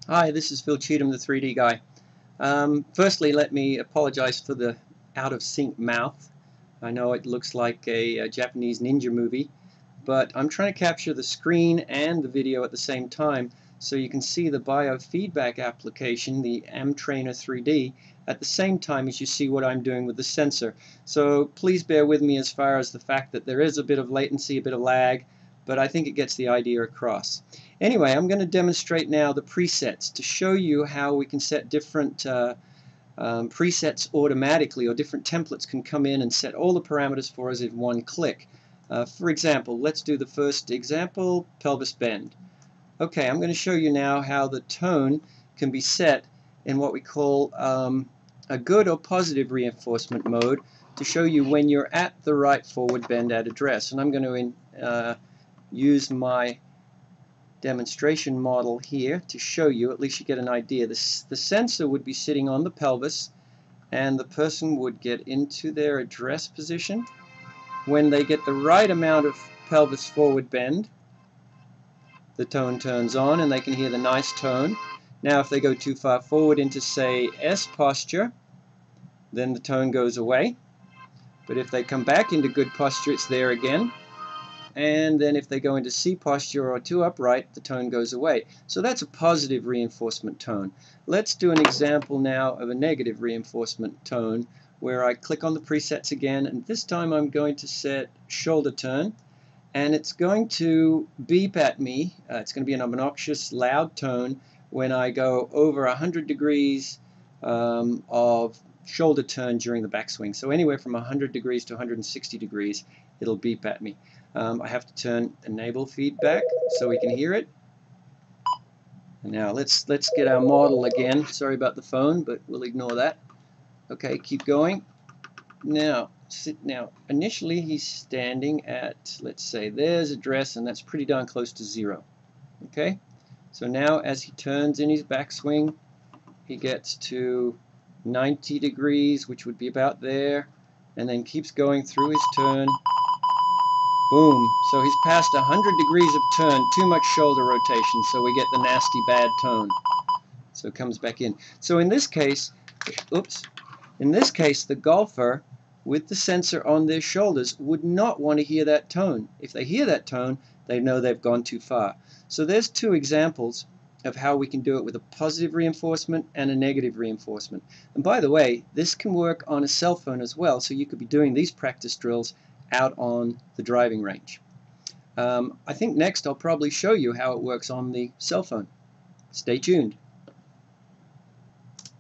Hi, this is Phil Cheatham, the 3D guy. Firstly, let me apologize for the out-of-sync mouth. I know it looks like a Japanese ninja movie, but I'm trying to capture the screen and the video at the same time so you can see the biofeedback application, the AmmTrainer3D, at the same time as you see what I'm doing with the sensor. So please bear with me as far as the fact that there is a bit of latency, a bit of lag, but I think it gets the idea across. Anyway, I'm going to demonstrate now the presets to show you how we can set different presets automatically, or different templates can come in and set all the parameters for us in one click. For example, let's do the first example, pelvis bend. Okay, I'm going to show you now how the tone can be set in what we call a good or positive reinforcement mode to show you when you're at the right forward bend at address. And I'm going to use my demonstration model here to show you, at least you get an idea. The sensor would be sitting on the pelvis and the person would get into their address position. When they get the right amount of pelvis forward bend, the tone turns on and they can hear the nice tone. Now if they go too far forward into, say, S posture, then the tone goes away. But if they come back into good posture, it's there again. And then if they go into C posture or too upright, the tone goes away. So that's a positive reinforcement tone. Let's do an example now of a negative reinforcement tone where I click on the presets again, and this time I'm going to set shoulder turn, and it's going to beep at me. It's going to be an obnoxious loud tone when I go over 100 degrees of shoulder turn during the backswing. So anywhere from 100 degrees to 160 degrees, it'll beep at me. I have to turn enable feedback so we can hear it. And now let's get our model again. Sorry about the phone, but we'll ignore that. Okay, keep going. Now initially he's standing at, let's say, there's address, and that's pretty darn close to 0. Okay, so now as he turns in his backswing, he gets to 90 degrees, which would be about there, and then keeps going through his turn. Boom. So he's passed 100 degrees of turn, too much shoulder rotation, so we get the nasty bad tone. So it comes back in. So in this case, the golfer with the sensor on their shoulders would not want to hear that tone. If they hear that tone, they know they've gone too far. So there's two examples of how we can do it with a positive reinforcement and a negative reinforcement. And by the way, this can work on a cell phone as well, so you could be doing these practice drills out on the driving range. I think next I'll probably show you how it works on the cell phone. Stay tuned.